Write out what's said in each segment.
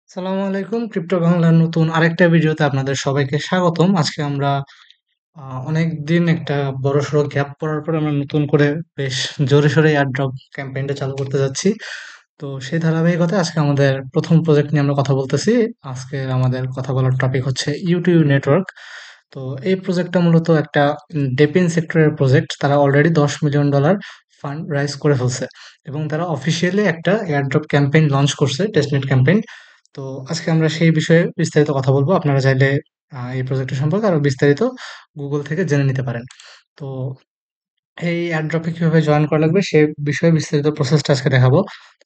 সালামু আলাইকুম। ক্রিপ্টো বাংলার নতুন আরেকটা ভিডিওতে আপনাদের সবাইকে স্বাগতম। আজকে আমরা অনেকদিন একটা বড়সড় গ্যাপ পড়ার পর আমরা নতুন করে বেশ জোরে সোরে এয়ারড্রপ ক্যাম্পেইনটা চালু করতে যাচ্ছি। তো সেই ধারাবাহিকতায় আজকে আমাদের প্রথম প্রজেক্ট নিয়ে আমরা কথা বলতেছি। আজকে আমাদের কথা বলার টপিক হচ্ছে ইউটিউব নেটওয়ার্ক। তো এই প্রজেক্টটা মূলত একটা ডেপিন সেক্টরের প্রজেক্ট। তারা অলরেডি $10 মিলিয়ন ফান্ড রাইজ করে ফেলছে এবং তারা অফিসিয়ালি একটা এয়ারড্রপ ক্যাম্পেইন লঞ্চ করছে, টেস্টনেট ক্যাম্পেইন। তো আজকে আমরা সেই বিষয়ে বিস্তারিত কথা বলবো। আপনারা চাইলে এই প্রজেক্টের সম্পর্কে আরো বিস্তারিত গুগল থেকে জেনে নিতে পারেন। তো এই এয়ারড্রপে কিভাবে জয়েন করা লাগবে সে বিষয়ে বিস্তারিত প্রসেসটা আজকে দেখাবো।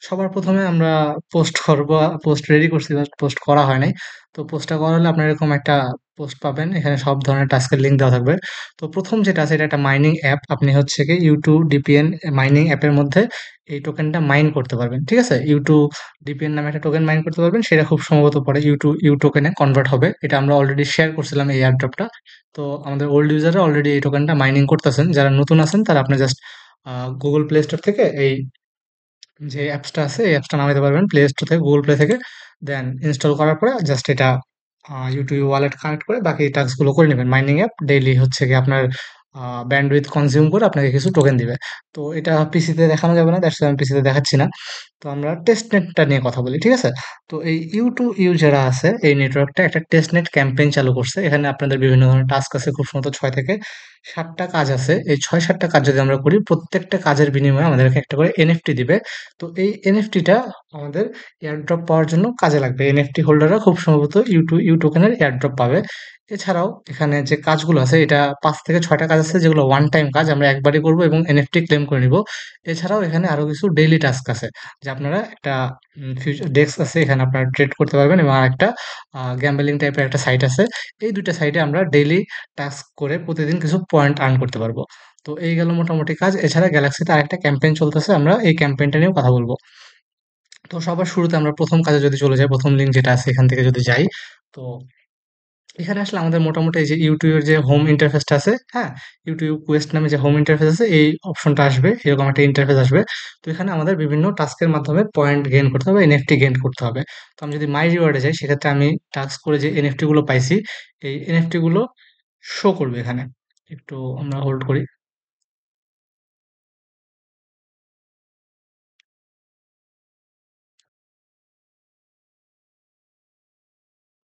সবার প্রথমে আমরা পোস্ট করবো, পোস্ট রেডি করছি, বাট পোস্ট করা হয় নাই। তো পোস্টটা করা হলে আপনার এরকম একটা পোস্ট পাবেন, এখানে সব ধরনের টাস্কের লিঙ্ক দেওয়া থাকবে। তো প্রথম যেটা আছে এটা একটা মাইনিং অ্যাপ। আপনি হচ্ছে কি ইউটু ডিপিএন মাইনিং অ্যাপের মধ্যে এই টোকেনটা মাইন করতে পারবেন। ঠিক আছে, ইউটু ডিপিএন নামে একটা টোকেন মাইন করতে পারবেন, সেটা খুব সম্ভবত পরে ইউ টোকেনে কনভার্ট হবে। এটা আমরা অলরেডি শেয়ার করছিলাম এই এয়ারড্রপটা। তো আমাদের ওল্ড ইউজাররা অলরেডি এই টোকেনটা মাইনিং করতেছেন। যারা নতুন আছেন তারা আপনি জাস্ট গুগল প্লে স্টোর থেকে এই যে অ্যাপসটা আছে এই অ্যাপসটা নামাইতে পারবেন প্লে স্টোর থেকে, গুগল প্লে থেকে। দেন ইনস্টল করার পরে জাস্ট এটা ইউটিউব ওয়ালেট কানেক্ট করে বাকি টাস্কগুলো করে নেবেন। মাইনিং অ্যাপ ডেইলি হচ্ছে কি আপনার ব্যান্ডউইথ কনজিউম করে আপনাকে কিছু টোকেন দিবে। তো এটা পিসিতে দেখানো যাবে না, দ্যাটস আমি পিসিতে দেখাচ্ছি না। তো আমরা টেস্টনেটটা নিয়ে কথা বলি, ঠিক আছে? তো এই ইউ যারা আছে এই নেটওয়ার্কটা একটা টেস্টনেট ক্যাম্পেইন চালু করছে। এখানে আপনাদের বিভিন্ন ধরনের টাস্ক আছে, খুব সম্ভবত 6 থেকে 7টা কাজ আছে। এই 6-7টা কাজ যদি আমরা করি, প্রত্যেকটা কাজের বিনিময়ে আমাদেরকে একটা করে এনএফটি দিবে। তো এই এনএফটিটা আমাদের এয়ারড্রপ পাওয়ার জন্য কাজে লাগবে। এনএফটি হোল্ডাররা খুব সম্ভবত ইউ টোকেনের এয়ারড্রপ পাবে। এছাড়াও এখানে যে কাজগুলো আছে এটা 5 থেকে 6টা কাজ আছে, যেগুলো ওয়ান টাইম কাজ, আমরা একবারই করব এবং এনএফটি ক্লেম করে নিব। এছাড়াও এখানে আরো কিছু ডেইলি টাস্ক আছে, যে আপনারা একটা ফিউচার ডেস্ক আছে, এখানে আপনারা ট্রেড করতে পারবেন এবং আরেকটা গ্যাম্বলিং টাইপের একটা সাইট আছে। এই দুইটা সাইটে আমরা ডেইলি টাস্ক করে প্রতিদিন কিছু পয়েন্ট আর্ন করতে পারবো। তো এই গেল মোটামুটি কাজ। এছাড়া গ্যালাক্সিতে আরেকটা ক্যাম্পেইন চলতেছে, আমরা এই ক্যাম্পেইনটা নিয়েও কথা বলবো। তো সবার শুরুতে আমরা প্রথম কাজে যদি চলে যাই, প্রথম লিঙ্ক যেটা আছে এখান থেকে যদি যাই, তো এখানে আসলে আমাদের মোটামুটি এই যে ইউটিউবের যে হোম ইন্টারফেসটা আছে, হ্যাঁ, ইউটিউব কুয়েস্ট নামে যে হোম ইন্টারফেস আছে এই অপশনটা আসবে, এরকম একটা ইন্টারফেস আসবে। তো এখানে আমাদের বিভিন্ন টাস্কের মাধ্যমে পয়েন্ট গেইন করতে হবে, এনএফটি গেইন করতে হবে। তো আমি যদি মাই রিওয়ার্ডে যাই, সেক্ষেত্রে আমি টাস্ক করে যে এনএফটি গুলো পাইছি এই এনএফটি গুলো শো করবে এখানে। একটু আমরা হোল্ড করি।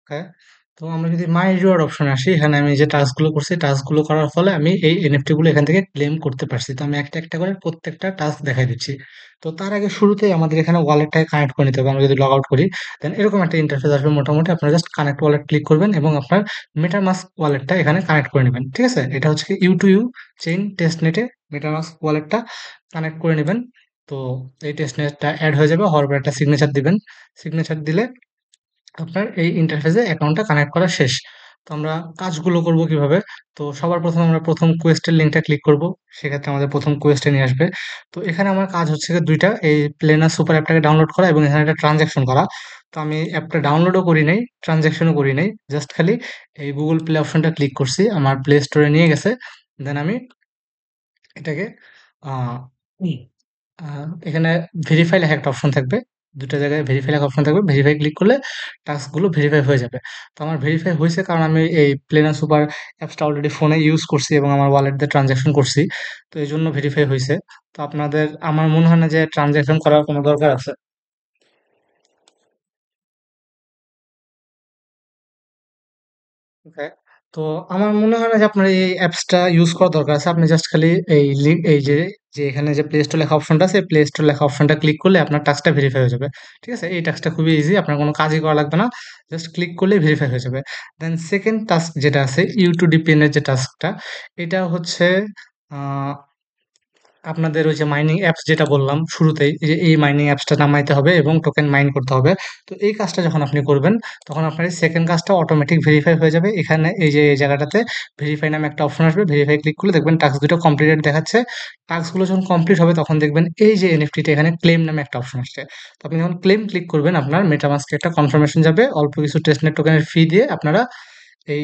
হ্যাঁ, তো আমরা যদি মাই রিওয়ার্ড অপশনে আসি, এখানে আমি যে টাস্কগুলো করছি টাস্কগুলো করার ফলে আমি এই এনএফটি গুলো এখান থেকে ক্লেম করতে পারছি। তো আমি একটা একটা করে প্রত্যেকটা টাস্ক দেখাই দিচ্ছি। তো তার আগে শুরুতেই আমাদের এখানে ওয়ালেটটাকে কানেক্ট করে নিতে হবে। আমরা যদি লগ আউট করি, দেন এরকম একটা ইন্টারফেস আসবে মোটামুটি। আপনারা জাস্ট কানেক্ট ওয়ালেট ক্লিক করবেন এবং আপনার মেটামাস্ক ওয়ালেটটা এখানে কানেক্ট করে নেবেন। ঠিক আছে, এটা হচ্ছে কি ইউ টু ইউ চেইন টেস্টনেটে মেটামাস্ক ওয়ালেটটা কানেক্ট করে নেবেন। তো এই টেস্টনেটটা অ্যাড হয়ে যাবে, হওয়ার পর একটা সিগনেচার দিবেন। সিগনেচার দিলে আপনার এই ইন্টারফেসে অ্যাকাউন্টটা কানেক্ট করা শেষ। তো আমরা কাজগুলো করব কিভাবে? তো সবার প্রথমে আমরা প্রথম কোয়েস্টের লিঙ্কটা ক্লিক করব। সেক্ষেত্রে আমাদের প্রথম কোয়েস্টে নিয়ে আসবে। তো এখানে আমার কাজ হচ্ছে গিয়ে ২ টা, এই প্লেনার সুপার অ্যাপটাকে ডাউনলোড করা এবং এখানে একটা ট্রান্সেকশন করা। তো আমি অ্যাপটা ডাউনলোডও করি নাই, ট্রান্সেকশনও করি নাই। জাস্ট খালি এই গুগল প্লে অপশনটা ক্লিক করছি। আমার প্লে স্টোরে নিয়ে গেছে। দেন আমি এটাকে আ ই আ এখানে ভেরিফাই লেখা একটা অপশন থাকবে। ২ টা জায়গায় ভেরিফাই লেখা অপশন থাকবে। ভেরিফাই ক্লিক করলে টাস্কগুলো ভেরিফাই হয়ে যাবে। তো আমার ভেরিফাই হইছে, কারণ আমি এই প্লেনার সুপার অ্যাপসটা অলরেডি ফোনে ইউজ করছি এবং আমার ওয়ালেট দিয়ে ট্রান্সেকশন করছি। তো এজন্য ভেরিফাই হইছে। তো আপনাদের আমার মনে হয় না যে ট্রান্সেকশন করার কোনো দরকার আছে। ওকে। তো আমার মনে হয় না যে আপনার এই অ্যাপসটা ইউজ করা দরকার আছে। আপনি জাস্ট খালি এই লিঙ্ক এই যে, এখানে যে প্লে স্টোর লেখা অপশনটা আছে, প্লে স্টোর লেখা অপশনটা ক্লিক করলে আপনার টাস্কটা ভেরিফাই হয়ে যাবে। ঠিক আছে? এই টাস্কটা খুবই ইজি। আপনার কোনো কাজই করা লাগবে না। জাস্ট ক্লিক করলেই ভেরিফাই হয়ে যাবে। দেন সেকেন্ড টাস্ক যেটা আছে U2DPN এর যে টাস্কটা, এটা হচ্ছে আ আপনাদের ওই যে মাইনিং অ্যাপস যেটা বললাম শুরুতেই, এই যে এই মাইনিং অ্যাপসটা নামাইতে হবে এবং টোকেন মাইন করতে হবে। তো এই কাজটা যখন আপনি করবেন, তখন আপনার এই সেকেন্ড কাজটা অটোমেটিক ভেরিফাই হয়ে যাবে। এখানে এই যে এই জায়গাটাতে ভেরিফাই নামে একটা অপশন আসবে। ভেরিফাই ক্লিক করলে দেখবেন টাস্ক দুটো কমপ্লিটেড দেখাচ্ছে। টাস্কগুলো যখন কমপ্লিট হবে তখন দেখবেন এই যে এনএফটিটা এখানে ক্লেম নামে একটা অপশন আসছে। তো আপনি যখন ক্লেম ক্লিক করবেন, আপনার মেটামাস্কে একটা কনফার্মেশন যাবে। অল্প কিছু টেস্টনেট টোকেনের ফি দিয়ে আপনারা এই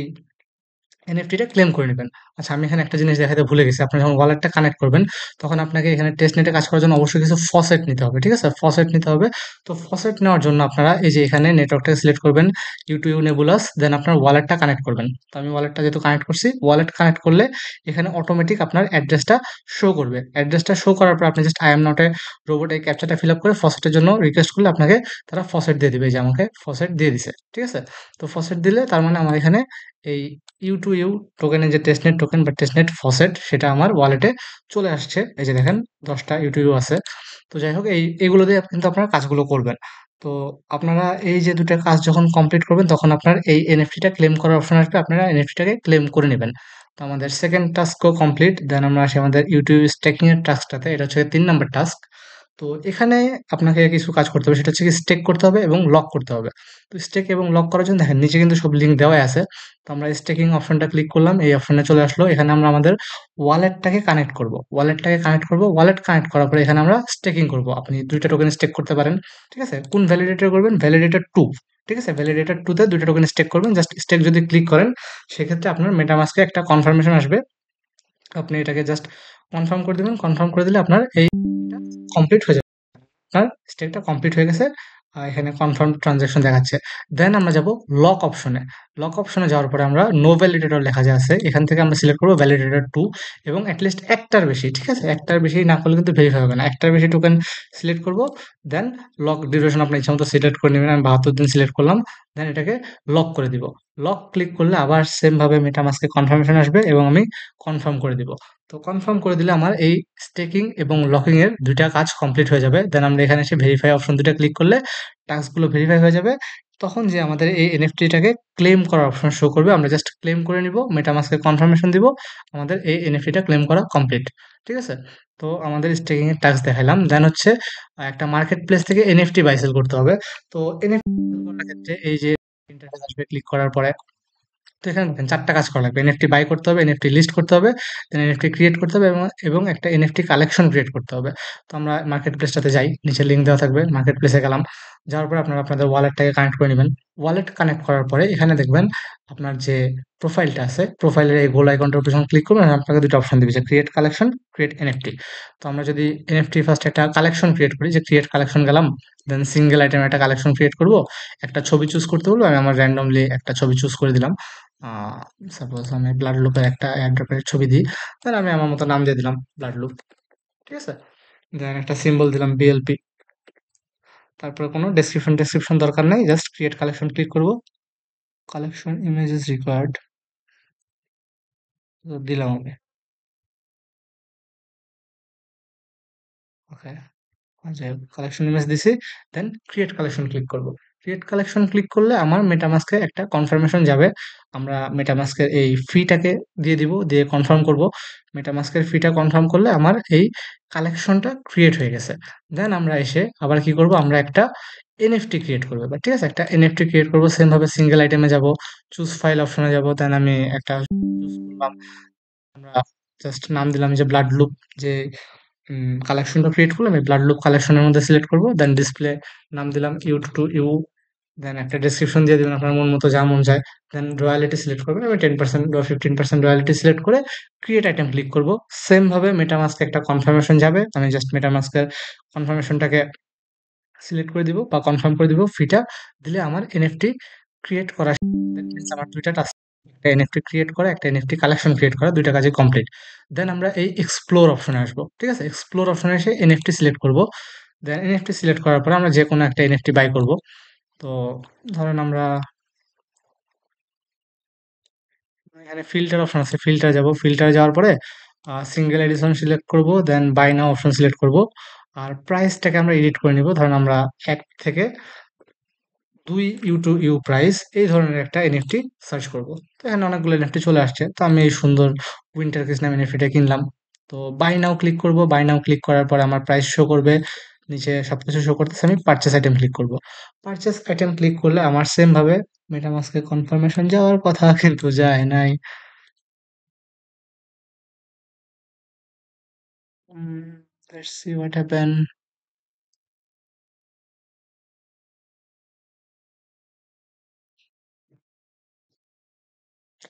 এনএফটিটা ক্লেম করে নেবেন। আচ্ছা, আমি এখানে একটা জিনিস দেখাতে ভুলে গেছি। আপনি যখন ওয়ালেটটা কানেক্ট করবেন, তখন আপনাকে এখানে টেস্টনেটে কাজ করার জন্য অবশ্যই কিছু ফসেট নিতে হবে। ঠিক আছে? ফসেট নিতে হবে। তো ফসেট নেওয়ার জন্য আপনারা এই যে এখানে নেটওয়ার্কটাকে সিলেক্ট করবেন, ইউ2ইউ নেবুলাস, দেন আপনার ওয়ালেটটা কানেক্ট করবেন। তো আমি ওয়ালেটটা যেহেতু কানেক্ট করছি, ওয়ালেট কানেক্ট করলে এখানে অটোমেটিক আপনার অ্যাড্রেসটা শো করবে। অ্যাড্রেসটা শো করার পর আপনি just I am not a robot এই ক্যাপচাটা ফিল আপ করে ফসেটের জন্য রিকোয়েস্ট করলে আপনাকে তারা ফসেট দিয়ে দিবে। এই যে আমাকে ফসেট দিয়ে দিছে। ঠিক আছে? তো ফসেট দিলে তার মানে আমার এখানে এই ইউ টু ইউ টোকেনের যে টেস্টনেট টোকেন বা টেস্টনেট ফসেট সেটা আমার ওয়ালেটে চলে আসছে। এই যে দেখেন 10টা ইউ টু ইউ আছে। তো যাই হোক এগুলো দিয়ে কিন্তু আপনারা কাজগুলো করবেন। তো আপনারা এই যে দুটা কাজ যখন কমপ্লিট করবেন তখন আপনার এই এনএফটিটা ক্লেম করার অপশন আসবে, আপনারা এনএফটিটাকে ক্লেম করে নেবেন। তো আমাদের সেকেন্ড টাস্কও কমপ্লিট, দেন আমরা আসি আমাদের ইউটিউব স্টেকিং এর টাস্কটাতে। এটা হচ্ছে 3 নাম্বার টাস্ক। তো এখানে আপনাকে কিছু কাজ করতে হবে, সেটা হচ্ছে কি স্টেক করতে হবে এবং লক করতে হবে। তো স্টেক এবং লক করার জন্য দেখেন নিচে কিন্তু সব লিঙ্ক দেওয়াই আছে। তো আমরা স্টেকিং অপশনটা ক্লিক করলাম, এই অপশনে চলে আসলো। এখানে আমরা আমাদের ওয়ালেটটাকে কানেক্ট করব, ওয়ালেট কানেক্ট করার পরে এখানে আমরা স্টেকিং করব। আপনি 2টা টোকেন স্টেক করতে পারেন। ঠিক আছে? কোন ভ্যালিডেটর করবেন? ভ্যালিডেটর 2। ঠিক আছে? ভ্যালিডেটর 2 তে 2টা টোকেন স্টেক করবেন। জাস্ট স্টেক যদি ক্লিক করেন, সেক্ষেত্রে আপনার মেটামাস্কে একটা কনফার্মেশন আসবে। আপনি এটাকে জাস্ট কনফার্ম করে দিবেন। কনফার্ম করে দিলে আপনার এইটা কমপ্লিট হয়ে যাবে। আপনার স্টেকটা কমপ্লিট হয়ে গেছে। এখানে কনফার্ম ট্রানজাকশন দেখাচ্ছে। দেন আমরা যাব লক অপশনে। লক অপশনে যাওয়ার পরে আমরা নো ভ্যালিডেটর লেখা যে আছে, এখান থেকে আমরা সিলেক্ট করব ভ্যালিডেটর 2 এবং লিস্ট একটার বেশি। ঠিক আছে? একটার বেশি না করলে কিন্তু ভেরিফাই হবে না। একটার বেশি টোকেন সিলেক্ট করব। দেন লক ডিউরেশন আপনার ইচ্ছামতো সিলেক্ট করে নেবেন। আমি 72 দিন সিলেক্ট করলাম। দেন এটাকে লক করে দিব। লক ক্লিক করলে আবার সেম ভাবে মেটামাস্কে কনফার্মেশন আসবে এবং আমি কনফার্ম করে দিব। তো কনফার্ম করে দিলে আমার এই স্টেকিং এবং লকিং এর 2টা কাজ কমপ্লিট হয়ে যাবে। দেন আমরা এখানে এসে ভেরিফাই অপশন 2টা ক্লিক করলে টাস্কগুলো ভেরিফাই হয়ে যাবে। তখন যে আমাদের এই এনএফটিটাকে ক্লেম করার অপশন শো করবে, আমরা জাস্ট ক্লেম করে নিব, মেটামাস্কে কনফার্মেশন দিব, আমাদের এই এনএফটিটা ক্লেম করা কমপ্লিট। ঠিক আছে? তো আমাদের স্টেকিং এর টাস্ক দেখাইলাম। দেন হচ্ছে একটা মার্কেট প্লেস থেকে এনএফটি বাই সেল করতে হবে। তো এনএফটি করার ক্ষেত্রে এই যে ইন্টারফেস আসবে ক্লিক করার পরে, তো এখানে দেখেন 4টা কাজ করা লাগবে। এনএফটি বাই করতে হবে, এনএফটি লিস্ট করতে হবে, দেন এনএফটি ক্রিয়েট করতে হবে এবং একটা এনএফটি কালেকশন ক্রিয়েট করতে হবে। তো আমরা মার্কেট প্লেসটাতে যাই। নিচে লিঙ্ক দেওয়া থাকবে। মার্কেট প্লেসে গেলাম। যাওয়ার পরে আপনারা আপনাদের ওয়ালেটটাকে কানেক্ট করে নিবেন। ওয়ালেট কানেক্ট করার পরে এখানে দেখবেন আপনার যে প্রোফাইলটা আছে, প্রোফাইলের এই গোল আইকনটার উপর যখন ক্লিক করবেন আপনাকে 2টা অপশন দিবে যে ক্রিয়েট কালেকশন, ক্রিয়েট এনএফটি। তো আমরা যদি এনএফটি ফার্স্ট একটা কালেকশন ক্রিয়েট করি, যে ক্রিয়েট কালেকশন গেলাম, দেন সিঙ্গেল আইটেম একটা কালেকশন ক্রিয়েট করব। একটা ছবি চুজ করতে বলবো, আমি আমার র্যান্ডমলি একটা ছবি চুজ করে দিলাম। সাপোজ আমি ব্লাড লুপের একটা এয়ারড্রপের ছবি দিই, তাহলে আমি আমার মতো নাম দিয়ে দিলাম ব্লাড লুপ। ঠিক আছে? দেন একটা সিম্বল দিলাম বিএলপি। তারপরে কোনো ডেসক্রিপশন দরকার নেই, জাস্ট ক্রিয়েট কালেকশন ক্লিক করব। কালেকশন ইমেজেস রিকোয়ার্ড দিলাম আমি। ওকে, যাই হোক কালেকশন ইমেজ দিছি। দেন ক্রিয়েট কালেকশন ক্লিক করব। ক্রিয়েট কালেকশন ক্লিক করলে আমার মেটামাস্কে একটা কনফার্মেশন যাবে। আমরা মেটামাস্কের এই ফিটাকে দিয়ে দিব, দিয়ে কনফার্ম করব। মেটামাস্কের ফিটা কনফার্ম করলে আমার এই কালেকশনটা ক্রিয়েট হয়ে গেছে। দেন আমরা এসে আবার কি করব, আমরা একটা এনএফটি ক্রিয়েট করবো এবার। ঠিক আছে? একটা এনএফটি ক্রিয়েট করবো। সেম ভাবে সিঙ্গেল আইটেমে যাব, চুজ ফাইল অপশনে যাব। দেন আমি একটা চুজ করলাম। আমরা জাস্ট নাম দিলাম যে ব্লাড লুপ। যে কালেকশনটা ক্রিয়েট করলাম এই ব্লাড লুপ কালেকশনের মধ্যে সিলেক্ট করব। দেন ডিসপ্লে নাম দিলাম ইউ2ইউ। দেন একটা ডেসক্রিপশন দিয়ে দিবেন আপনার মন মতো যা মন চায়। দেন রয়্যালিটি সিলেক্ট করবেন। আমি 10% বা 15% রয়্যালিটি সিলেক্ট করে ক্রিয়েট আইটেম ক্লিক করব। সেম ভাবে মেটামাস্কে একটা কনফার্মেশন যাবে। আমি জাস্ট মেটামাস্কের কনফার্মেশনটাকে সিলেক্ট করে দিব বা কনফার্ম করে দিব। ফিটা দিলে আমার এনএফটি ক্রিয়েট করা। দ্যাট মিন্স আমার 2টা টাস্ক, একটা এনএফটি ক্রিয়েট করা, একটা এনএফটি কালেকশন ক্রিয়েট করা, 2টা কাজই কমপ্লিট। দেন আমরা এই এক্সপ্লোর অপশনে আসবো। ঠিক আছে? এক্সপ্লোর অপশনে এসে এনএফটি সিলেক্ট করব। দেন এনএফটি সিলেক্ট করার পরে আমরা যে কোনো একটা এনএফটি বাই করব। তো ধরেন আমরা এখানে ফিল্টার অপশন আছে, ফিল্টার যাব। ফিল্টারে যাওয়ার পরে সিঙ্গেল এডিশন সিলেক্ট করব। দেন বাই নাও অপশন সিলেক্ট করব। আর প্রাইসটাকে আমরা এডিট করে নিব। ধরেন আমরা 1 থেকে 2 ইউ টু ইউ প্রাইস এই ধরনের একটা এনএফটি সার্চ করব। তো এখানে অনেকগুলো এনএফটি চলে আসছে। তো আমি এই সুন্দর উইন্টার কিস নাম এনএফটিটা কিনলাম। তো বাই নাও ক্লিক করব। বাই নাও ক্লিক করার পরে আমার প্রাইস শো করবে। নিচে সবকিছু শো করতেছে। আমি পারচেস আইটেম ক্লিক করব। পারচেস আইটেম ক্লিক করলে আমার সেম ভাবে মেটামাস্কে কনফার্মেশন যাওয়ার কথা কিন্তু যায় নাই। Let's see what happen.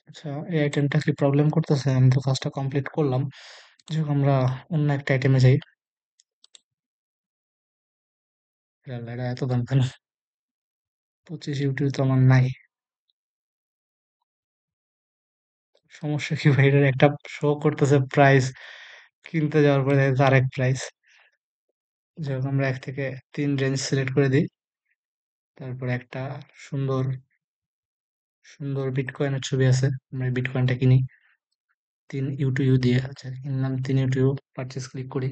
আচ্ছা, এই আইটেমটা কি প্রবলেম করতেছে? আমি তো কাজটা কমপ্লিট করলাম। যাক আমরা অন্য একটা আইটেমে যাই। আল্লাহ, এটা এত দাম কেন? 25 ইউটিউব তো আমার নাই। সমস্যা কি ভাই? এটার একটা শো করতেছে প্রাইস, কিনতে যাওয়ার পরে দেখা যাচ্ছে আরেক প্রাইস। যখন আমরা 1 থেকে 3 রেঞ্জ সিলেক্ট করে দিই, তারপরে একটা সুন্দর সুন্দর বিটকয়েনের ছবি আছে, আমরা এই বিটকয়েনটা কিনি 3 ইউ দিয়ে। আচ্ছা, কিনলাম 3 ইউ, পারচেজ ক্লিক করি।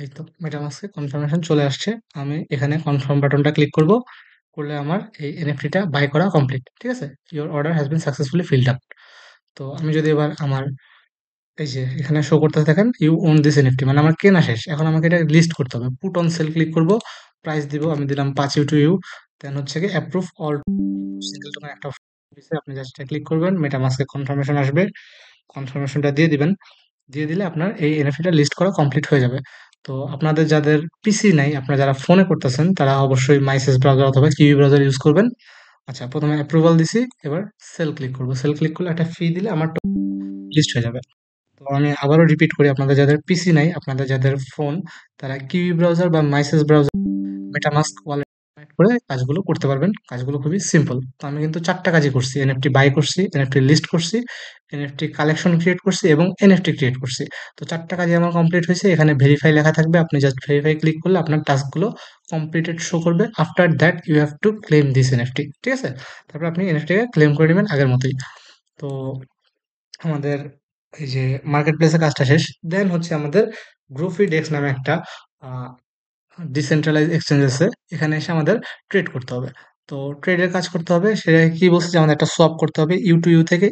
এই তো মেটামাস্কে কনফার্মেশন চলে আসছে। আমি এখানে কনফার্ম বাটনটা ক্লিক করব, করলে আমার এই এনএফটিটা বাই করা কমপ্লিট। ঠিক আছে, your order has been successfully filled up. তো আমি যদি এবার আমার এই যে এখানে শো করতে থাকেন ইউ ওন দিস এনএফটি, মানে আমার কেনা শেষ, এখন আমাকে এটা লিস্ট করতে হবে। পুট অন সেল ক্লিক করব, প্রাইস দিব, আমি দিলাম 5 ইউ, দেন হচ্ছে কি অ্যাপ্রুভ অল সিঙ্গেল টোকেন একটা দিছে, আপনি জাস্ট এটা ক্লিক করবেন, মেটামাস্কে কনফার্মেশন আসবে, কনফার্মেশনটা দিয়ে দিবেন। দিয়ে দিলে আপনার এই এনএফটিটা লিস্ট করা কমপ্লিট হয়ে যাবে। তো আপনাদের যাদের পিসি নাই, আপনারা যারা ফোনে করতেছেন, তারা অবশ্যই মাইসেস ব্রাউজার অথবা কিউই ব্রাউজার ইউজ করবেন। আচ্ছা, প্রথমে অ্যাপ্রুভাল দিছি, এবার সেল ক্লিক করব। সেল ক্লিক করলে একটা ফি দিলে আমার লিস্ট হয়ে যাবে। তো আমি আবারও রিপিট করি, আপনাদের যাদের পিসি নাই, আপনাদের যাদের ফোন, তারা কিউই ব্রাউজার বা মাইসেস ব্রাউজার মেটামাস্ক ওয়ালেট কানেক্ট করে কাজগুলো করতে পারবেন। কাজগুলো খুবই সিম্পল। তো আমি কিন্তু 4টা কাজই করছি। এনএফটি বাই করছি, এনএফটি লিস্ট করছি, এনএফটি কালেকশন ক্রিয়েট করছি এবং এনএফটি ক্রিয়েট করছি। তো 4টা কাজই আমার কমপ্লিট হয়েছে। এখানে ভেরিফাই লেখা থাকবে। আপনি জাস্ট ভেরিফাই ক্লিক করলে আপনার টাস্কগুলো কমপ্লিটেড শো করবে। After that you have to claim this NFT. ঠিক আছে? তারপর আপনি এনএফটিকে ক্লেম করে নেবেন আগের মতোই। তো আমাদের এই যে মার্কেট প্লেসে কাজটা শেষ। দেন হচ্ছে আমাদের গ্রোফিডেক্স নামে একটা আহ ডিসেন্ট্রালাইজ এক্সচেঞ্জ আছে, এখানে এসে আমাদের ট্রেড করতে হবে। তো ট্রেডের কাজ করতে হবে, সেটা কি বলছে যে আমাদের একটা সোয়াপ করতে হবে, ইউ থেকে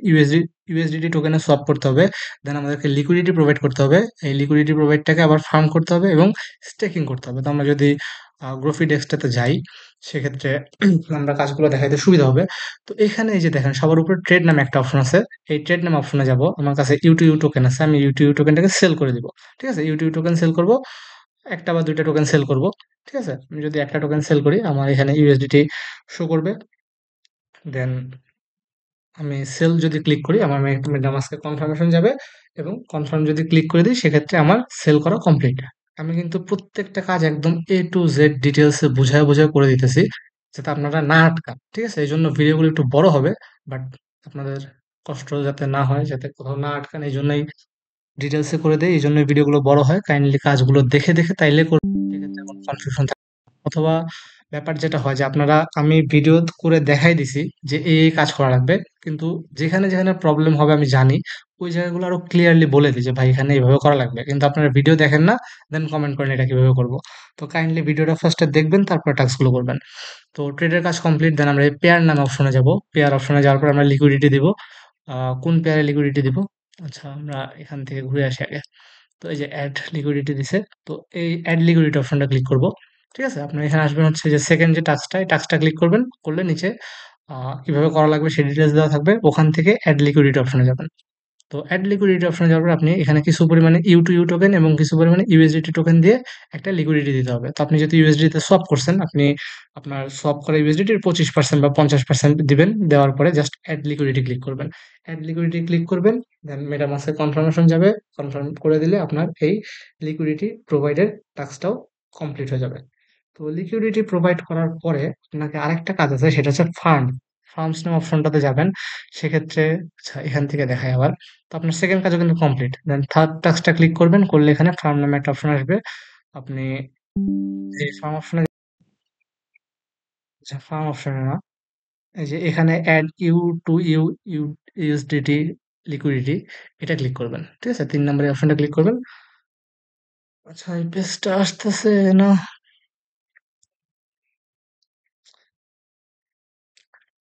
ইউএসডিটি টোকেনে সোয়াপ করতে হবে। দেন আমাদেরকে লিকুইডিটি প্রোভাইড করতে হবে, এই লিকুইডিটি প্রোভাইডটাকে আবার ফার্ম করতে হবে এবং স্টেকিং করতে হবে। তো আমরা যদি গ্রোফি ডেস্কটাতে যাই, সেক্ষেত্রে আমরা কাজগুলো দেখাইতে সুবিধা হবে। তো এখানে এই যে দেখেন সবার উপরে ট্রেড নামে একটা অপশন আছে, এই ট্রেড নামে অপশনে যাব, আমার কাছে ইউ টোকেন আছে, আমি ইউ টোকেনটাকে সেল করে দিব। ঠিক আছে, ইউ টোকেন সেল করব, একটা বা দুইটা টোকেন সেল করব। ঠিক আছে, আমি যদি একটা টোকেন সেল করি, আমার এখানে ইউএসডিটি শো করবে। দেন আমি সেল যদি ক্লিক করি, আমার মেটামাস্কে কনফার্মেশন যাবে এবং কনফার্ম যদি ক্লিক করে দিই, সেক্ষেত্রে আমার সেল করা কমপ্লিট। আমি কিন্তু প্রত্যেকটা কাজ একদম A to Z ডিটেলসে বুঝায় বুঝায় করে দিতেছি, যাতে আপনারা না আটকান। ঠিক আছে, এই জন্য ভিডিওগুলো একটু বড় হবে, বাট আপনাদের কষ্ট যাতে না হয়, যাতে কোথাও না আটকান, এই জন্যই ডিটেলসে করে দেই, এই জন্যই ভিডিওগুলো বড় হয়। কাইন্ডলি কাজগুলো দেখে দেখে তাইলে করবেন, সেক্ষেত্রে কোনো কনফিউশন থাকবে না। অথবা ব্যাপার যেটা হয় যে আপনারা, আমি ভিডিও করে দেখাই দিছি যে এই কাজ করা লাগবে, কিন্তু যেখানে যেখানে প্রবলেম হবে আমি জানি, ওই জায়গাগুলো আরো ক্লিয়ারলি বলে দিই যে ভাই এখানে এইভাবে করা লাগবে, কিন্তু আপনারা ভিডিও দেখেন না, দেন কমেন্ট করেন এটা কিভাবে করব। তো কাইন্ডলি ভিডিওটা ফার্স্টে দেখবেন, তারপর টাস্কগুলো করবেন। তো ট্রেডের কাজ কমপ্লিট, দেন আমরা এই পেয়ার নামে অপশনে যাব। পেয়ার অপশনে যাওয়ার পর আমরা লিকুইডিটি দিব। কোন পেয়ারে লিকুইডিটি দিব? আচ্ছা, আমরা এখান থেকে ঘুরে আসি আগে। তো এই যে অ্যাড লিকুইডিটি দিছে, তো এই অ্যাড লিকুইডিটি অপশনটা ক্লিক করব। ঠিক আছে, আপনার এখানে আসবেন হচ্ছে যে সেকেন্ড যে টাস্কটা, এই টাস্কটা ক্লিক করবেন, করলে নিচে কিভাবে করা লাগবে সেই ডিটেলস দেওয়া থাকবে, ওখান থেকে অ্যাড লিকুইডিটি অপশনে যাবেন। তো অ্যাড লিকুইডিটি অপশনে যাওয়ার পর আপনি এখানে কিছু পরিমাণে ইউ টোকেন এবং কিছু পরিমাণে ইউএসডিটি টোকেন দিয়ে একটা লিকুইডিটি দিতে হবে। তো আপনি যদি ইউএসডিতে সোয়াপ করছেন, আপনি আপনার সোয়াপ করা ইউএসডিটির 25% বা 50% দিবেন। দেওয়ার পরে জাস্ট অ্যাড লিকুইডিটি ক্লিক করবেন। অ্যাড লিকুইডিটি ক্লিক করবেন, দেন মেটামাস্কে কনফার্মেশন যাবে। কনফার্ম করে দিলে আপনার এই লিকুইডিটি প্রোভাইডের টাস্কটাও কমপ্লিট হয়ে যাবে। তো লিকুইডিটি প্রোভাইড করার পরে আপনাকে আরেকটা কাজ আছে, সেটা হচ্ছে ফার্ম। ফার্মস নামে অপশনটাতে যাবেন। সেক্ষেত্রে আচ্ছা, এখান থেকে দেখাই আবার। তো আপনার সেকেন্ড কাজও কিন্তু কমপ্লিট। দেন থার্ড টাস্কটা ক্লিক করবেন, করলে এখানে ফার্ম নামে একটা অপশন আসবে। আপনি এই ফার্ম অপশনে, আচ্ছা ফার্ম অপশনে না, এই যে এখানে অ্যাড ইউ ইউএসডিটি লিকুইডিটি, এটা ক্লিক করবেন। ঠিক আছে, 3 নম্বরের অপশনটা ক্লিক করবেন। আচ্ছা, এই পেজটা আসতেছে না।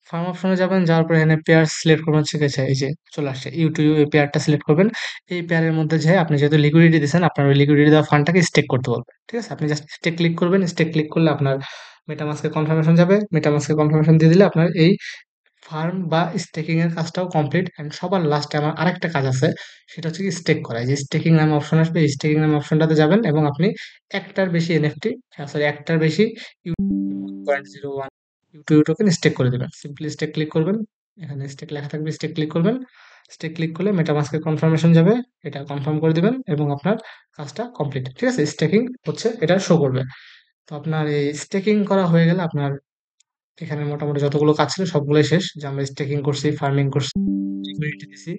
ফার্ম অপশনে যাবেন, যাওয়ার পরে এখানে পেয়ার সিলেক্ট করবেন। ঠিক আছে, এই যে চলে আসছে ইউ এই পেয়ারটা সিলেক্ট করবেন। এই পেয়ারের মধ্যে যে আপনি যেহেতু লিকুইডিটি দিচ্ছেন, আপনার ওই লিকুইডিটি দেওয়া ফান্ডটাকে স্টেক করতে বলবে। ঠিক আছে, আপনি জাস্ট স্টেক ক্লিক করবেন। স্টেক ক্লিক করলে আপনার মেটামাস্কে কনফার্মেশন যাবে। মেটামাস্কে কনফার্মেশন দিয়ে দিলে আপনার এই ফার্ম বা স্টেকিং এর কাজটাও কমপ্লিট। এন্ড সবার লাস্টে আমার আরেকটা কাজ আছে, সেটা হচ্ছে কি স্টেক করা। এই যে স্টেকিং নামে অপশন আসবে, এই স্টেকিং নামে অপশনটাতে যাবেন এবং আপনি একটার বেশি এনএফটি, সরি একটার বেশি 0.01 ইউ টোকেন স্টেক করে দিবেন। সিম্পলি স্টেক ক্লিক করবেন। এখানে স্টেক লেখা থাকবে, স্টেক ক্লিক করবেন। স্টেক ক্লিক করলে মেটামাস্কের কনফার্মেশন যাবে। এটা কনফার্ম করে দিবেন এবং আপনার কাজটা কমপ্লিট। ঠিক আছে? স্টেকিং হচ্ছে এটা শো করবে। তো আপনার এই স্টেকিং করা হয়ে গেলে আপনার এখানে মোটামুটি যতগুলো কাজ ছিল সবগুলোই শেষ। যে আমরা স্টেকিং করছি, ফার্মিং করছি, লিকুইডিটি দিছি,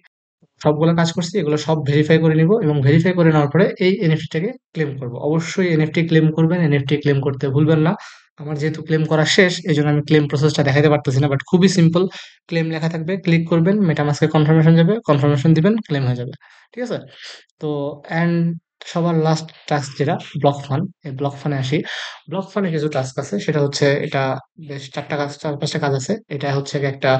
সবগুলো কাজ করছি, এগুলো সব ভেরিফাই করে নিব এবং ভেরিফাই করে নেওয়ার পরে এই এনএফটিটাকে ক্লেম করব। অবশ্যই এনএফটি ক্লেম করবেন, এনএফটি ক্লেম করতে ভুলবেন না। আমার যেহেতু ক্লেম করা শেষ, এই জন্য আমি ক্লেম প্রসেসটা দেখাতে পারতেছি না, বাট খুবই সিম্পল। ক্লেম লেখা থাকবে, ক্লিক করবেন, মেটামাস্কে কনফার্মেশন যাবে, কনফার্মেশন দিবেন, ক্লেম হয়ে যাবে। ঠিক আছে? তো অ্যান্ড সবার লাস্ট টাস্ক যেটা ব্লক ফান, এই ব্লক ফানে আসি। ব্লক ফানে কিছু টাস্ক আছে, সেটা হচ্ছে এটা বেশ ৪টা কাজ, ৪-৫টা কাজ আছে। এটা হচ্ছে গিয়ে একটা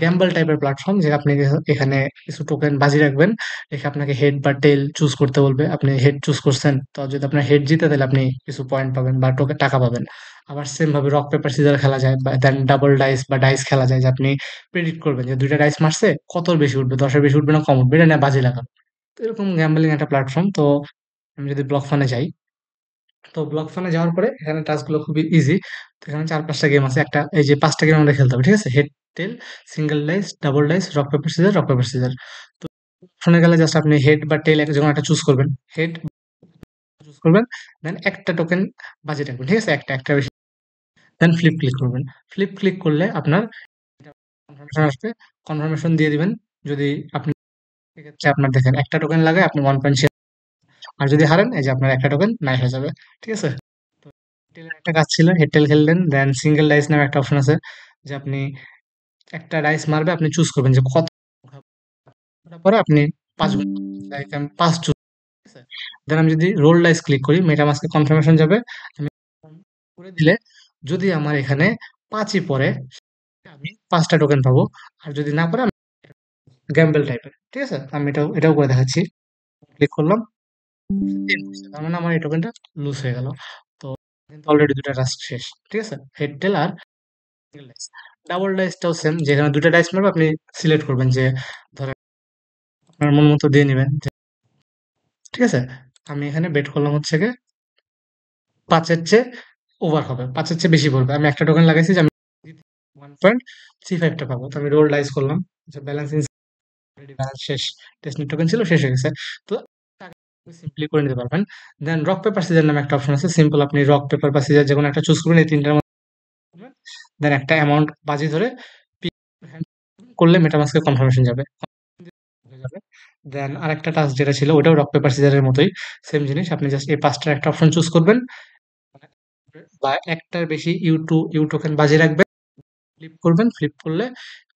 গ্যাম্বল টাইপের প্ল্যাটফর্ম, যে আপনি এখানে কিছু টোকেন বাজি রাখবেন, রেখে আপনাকে হেড বা টেল চুজ করতে বলবে। আপনি হেড চুজ করছেন, তো যদি আপনার হেড জিতে তাহলে আপনি কিছু পয়েন্ট পাবেন বা টোকেন টাকা পাবেন। আবার সেম ভাবে রক পেপার সিজার খেলা যায়, বা দেন ডাবল ডাইস বা ডাইস খেলা যায়, যে আপনি প্রেডিক্ট করবেন যে ২টা ডাইস মারছে, কত বেশি উঠবে, ১০-এর বেশি উঠবে না কম উঠবে, এটা নিয়ে বাজি লাগানো। তো এরকম গ্যাম্বলিং একটা প্ল্যাটফর্ম। তো আমি যদি ব্লক ফানে যাই, তো ব্লক ফানে যাওয়ার পরে এখানে টাস্কগুলো খুবই ইজি। তো এখানে ৪-৫টা গেম আছে। একটা এই যে ৫টা গেম আমাদের খেলতে হবে। ঠিক আছে? Head, tail, single dice, double dice, rock paper scissor, rock paper scissor. তো ওখানে গেলে জাস্ট আপনি হেড বা টেল যেকোনো একটা চুজ করবেন। হেড চুজ করবেন, দেন একটা টোকেন বাজি রাখবেন। ঠিক আছে? একটা বেশি। দেন ফ্লিপ ক্লিক করবেন। ফ্লিপ ক্লিক করলে আপনার কনফার্মেশন আসবে। কনফার্মেশন দিয়ে দিবেন। যদি আপনি সেক্ষেত্রে আপনার দেখেন একটা টোকেন লাগায় আপনি 1.6, আর যদি হারেন এই যে আপনার একটা টোকেন নাই হয়ে যাবে। ঠিক আছে? তো হেডটেলের একটা কাজ ছিল, হেডটেল খেললেন, দেন সিঙ্গেল ডাইস নামে একটা অপশন আছে, যে আপনি একটা ডাইস মারবে, আপনি চুজ করবেন যে কত পরে আপনি ৫ গুণ, লাইক আমি ৫ চুজ। ঠিক আছে? দেন আমি যদি রোল ডাইস ক্লিক করি, মেটামাস্কে কনফার্মেশন যাবে। আমি করে দিলে যদি আমার এখানে ৫ই পড়ে, আমি ৫টা টোকেন পাবো। আর যদি না পড়ে, আমি গ্যাম্বল টাইপের। ঠিক আছে? আমি এটাও করে দেখাচ্ছি। ক্লিক করলাম, ৩ পড়ছে। তার মানে আমার এই টোকেনটা লুজ হয়ে গেল। তো কিন্তু অলরেডি ২টা টাস্ক শেষ। ঠিক আছে? হেড টেল আর সিঙ্গেল ডাইস। ডাবল ডাইসটাও সেম, যেখানে ২টা ডাইস মারবে আপনি সিলেক্ট করবেন যে ধরেন আপনার মন মতো দিয়ে নিবেন। ঠিক আছে? আমি এখানে বেট করলাম হচ্ছে গিয়ে ৫ এর চেয়ে ওভার হবে। ৫ এর চেয়ে বেশি পড়বে। আমি একটা টোকেন লাগাইছি যে আমি 1.35 টা পাবো। তো আমি রোল ডাইস করলাম। যে ব্যালেন্স অলরেডি ব্যালেন্স শেষ। টেস্টনেট টোকেন ছিল, শেষ হয়ে গেছে। তো সিম্পলি করে নিতে পারবেন। দেন রক পেপার সিজার নামে একটা অপশন আছে। সিম্পল আপনি রক পেপার বা সিজার যেকোনো একটা চুজ করবেন, এই ৩ টার মধ্যে দেন একটা অ্যামাউন্ট বাজি ধরে পিক করলে মেটামাস্কে কনফার্মেশন যাবে। হয়ে যাবে। দেন আরেকটা টাস্ক যেটা ছিল ওটাও রক পেপার সিজারের মতোই সেম জিনিস। আপনি জাস্ট এই ৫ টার একটা অপশন চুজ করবেন বা একটার বেশি ইউ টোকেন বাজি রাখবেন। ফ্লিপ করবেন, ফ্লিপ করলে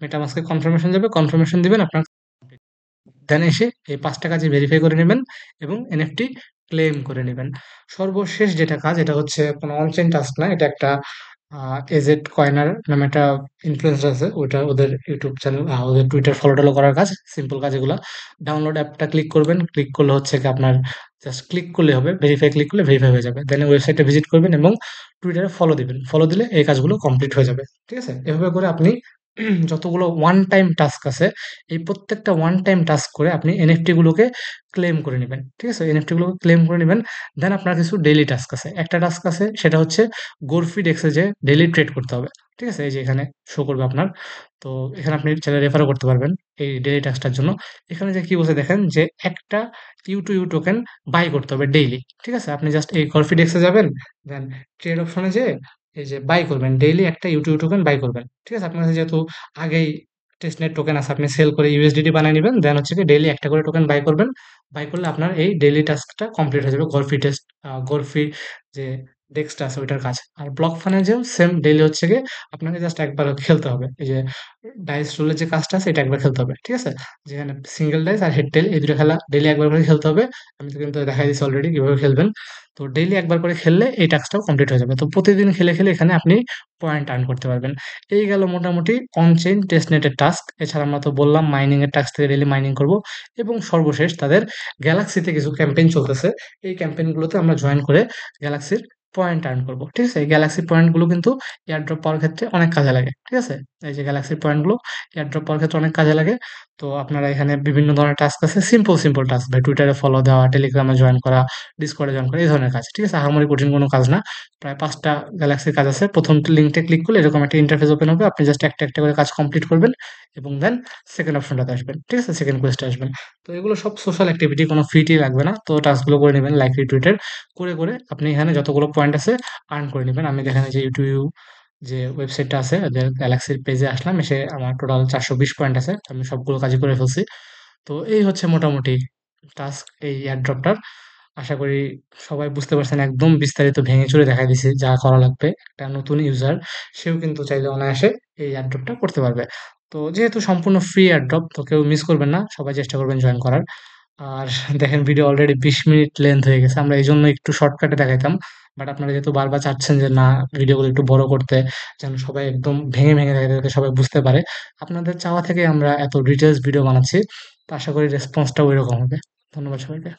মেটামাস্কে কনফার্মেশন যাবে, কনফার্মেশন দিবেন, আপনার দেন এসে এই ৫টা কাজই ভেরিফাই করে নেবেন এবং এনএফটি ক্লেম করে নেবেন। সর্বশেষ যেটা কাজ, এটা হচ্ছে কোনো অনচেইন টাস্ক না। এটা একটা এজেড কয়নার নামে একটা ইনফ্লুয়েন্সার আছে। ওটা ওদের ইউটিউব চ্যানেল, ওদের টুইটার ফলো টলো করার কাজ। সিম্পল কাজ এগুলা। ডাউনলোড অ্যাপটা ক্লিক করবেন। ক্লিক করলে হচ্ছে গিয়ে আপনার জাস্ট ক্লিক করলে হবে। ভেরিফাই ক্লিক করলে ভেরিফাই হয়ে যাবে। দেন ওয়েবসাইটে ভিজিট করবেন এবং টুইটারে ফলো দিবেন। ফলো দিলে এই কাজগুলো কমপ্লিট হয়ে যাবে। ঠিক আছে? এভাবে করে আপনি যতগুলো ওয়ান টাইম টাস্ক আছে, এই প্রত্যেকটা ওয়ান টাইম টাস্ক করে আপনি এনএফটি গুলোকে ক্লেম করে নিবেন। ঠিক আছে? এনএফটি গুলোকে ক্লেম করে নিবেন। দেন আপনার কিছু ডেইলি টাস্ক আছে। একটা টাস্ক আছে, সেটা হচ্ছে গোরফি ডেক্সে যে ডেইলি ট্রেড করতে হবে। ঠিক আছে? এই যে এখানে শো করবে আপনার। তো এখানে আপনি চাইলে রেফারও করতে পারবেন এই ডেইলি টাস্কটার জন্য। এখানে যে কি বলছে দেখেন, যে একটা ইউ টোকেন বাই করতে হবে ডেইলি। ঠিক আছে? আপনি জাস্ট এই গরফি ডেক্সে যাবেন, দেন ট্রেড অপশনে যেয়ে এই যে বাই করবেন, ডেইলি একটা ইউ টোকেন বাই করবেন। ঠিক আছে? আপনার কাছে যেহেতু আগেই টেস্টনেট টোকেন আছে, আপনি সেল করে ইউএসডিটি বানিয়ে নিবেন। দেন হচ্ছে কি ডেইলি একটা করে টোকেন বাই করবেন। বাই করলে আপনার এই ডেইলি টাস্কটা কমপ্লিট হয়ে যাবে। গরফি যে ডেস্কটা আছে ওইটার কাজ। আর ব্লক ফানে যে সেম ডেইলি হচ্ছে গিয়ে আপনাকে জাস্ট একবার খেলতে হবে। এই যে ডাইস রোলের যে কাজটা আছে এটা একবার খেলতে হবে। ঠিক আছে? যেখানে সিঙ্গেল ডাইস আর হেড টেল এই ২ টা খেলা ডেইলি একবার করে খেলতে হবে। আমি তো কিন্তু দেখাই দিয়েছি অলরেডি কিভাবে খেলবেন। তো ডেইলি একবার করে খেললে এই টাস্কটাও কমপ্লিট হয়ে যাবে। তো প্রতিদিন খেলে এখানে আপনি পয়েন্ট আর্ন করতে পারবেন। এই গেল মোটামুটি অন-চেইন টেস্টনেটের টাস্ক। এছাড়া আমরা তো বললাম মাইনিং এর টাস্ক থেকে ডেইলি মাইনিং করব এবং সর্বশেষ তাদের গ্যালাক্সিতে কিছু ক্যাম্পেইন চলতেছে। এই ক্যাম্পেইন গুলোতে আমরা জয়েন করে গ্যালাক্সির পয়েন্ট আর্ন করব। ঠিক আছে? এই গ্যালাক্সি পয়েন্ট গুলো কিন্তু এয়ারড্রপ পাওয়ার ক্ষেত্রে অনেক কাজে লাগে। ঠিক আছে? এই যে গ্যালাক্সির পয়েন্ট গুলো এয়ারড্রপ পাওয়ার ক্ষেত্রে অনেক কাজে লাগে। তো আপনারা এখানে বিভিন্ন ধরনের টাস্ক আছে, সিম্পল টাস্ক ভাই। টুইটারে ফলো দেওয়া, টেলিগ্রামে জয়েন করা, ডিসকর্ডে জয়েন করা, এই ধরনের কাজ। ঠিক আছে? আহামরি কঠিন কোনো কাজ না। প্রায় ৫টা গ্যালাক্সির কাজ আছে। ১ম লিঙ্কটা ক্লিক করলে এরকম একটা ইন্টারফেস ওপেন হবে। আপনি জাস্ট একটা করে কাজ কমপ্লিট করবেন এবং দেন সেকেন্ড অপশনটাতে আসবেন। ঠিক আছে? সেকেন্ড কোয়েস্টে আসবেন। তো এগুলো সব সোশ্যাল অ্যাক্টিভিটি, কোনো ফি-টি লাগবে না। তো টাস্কগুলো করে নিবেন লাইক রিটুইটের করে আপনি এখানে যতগুলো পয়েন্ট আছে আর্ন করে নিবেন। আমি দেখেন এই যে ইউটিউব যে ওয়েবসাইটটা আছে ওদের গ্যালাক্সির পেজে আসলাম, এসে আমার টোটাল ৪২০ পয়েন্ট আছে। আমি সবগুলো কাজই করে ফেলছি। তো এই হচ্ছে মোটামুটি টাস্ক এই এয়ারড্রপটার। আশা করি সবাই বুঝতে পারছেন, একদম বিস্তারিত ভেঙে চুরে দেখাই দিছি যা করা লাগবে। একটা নতুন ইউজার সেও কিন্তু চাইলে অনায়াসে এই এয়ারড্রপটা করতে পারবে। তো যেহেতু সম্পূর্ণ ফ্রি এয়ারড্রপ, তো কেউ মিস করবেন না, সবাই চেষ্টা করবেন জয়েন করার। আর দেখেন ভিডিও অলরেডি ২০ মিনিট লেন্থ হয়ে গেছে, আমরা এই জন্য একটু শর্টকাটে দেখাইতাম। বাট আপনারা যেহেতু বারবার চাচ্ছেন যে না, ভিডিওগুলো একটু বড় করতে, যেন সবাই একদম ভেঙে দেখাতে যাতে সবাই বুঝতে পারে, আপনাদের চাওয়া থেকে আমরা এত ডিটেলস ভিডিও বানাচ্ছি। তো আশা করি রেসপন্সটা ওই রকম হবে। ধন্যবাদ সবাইকে।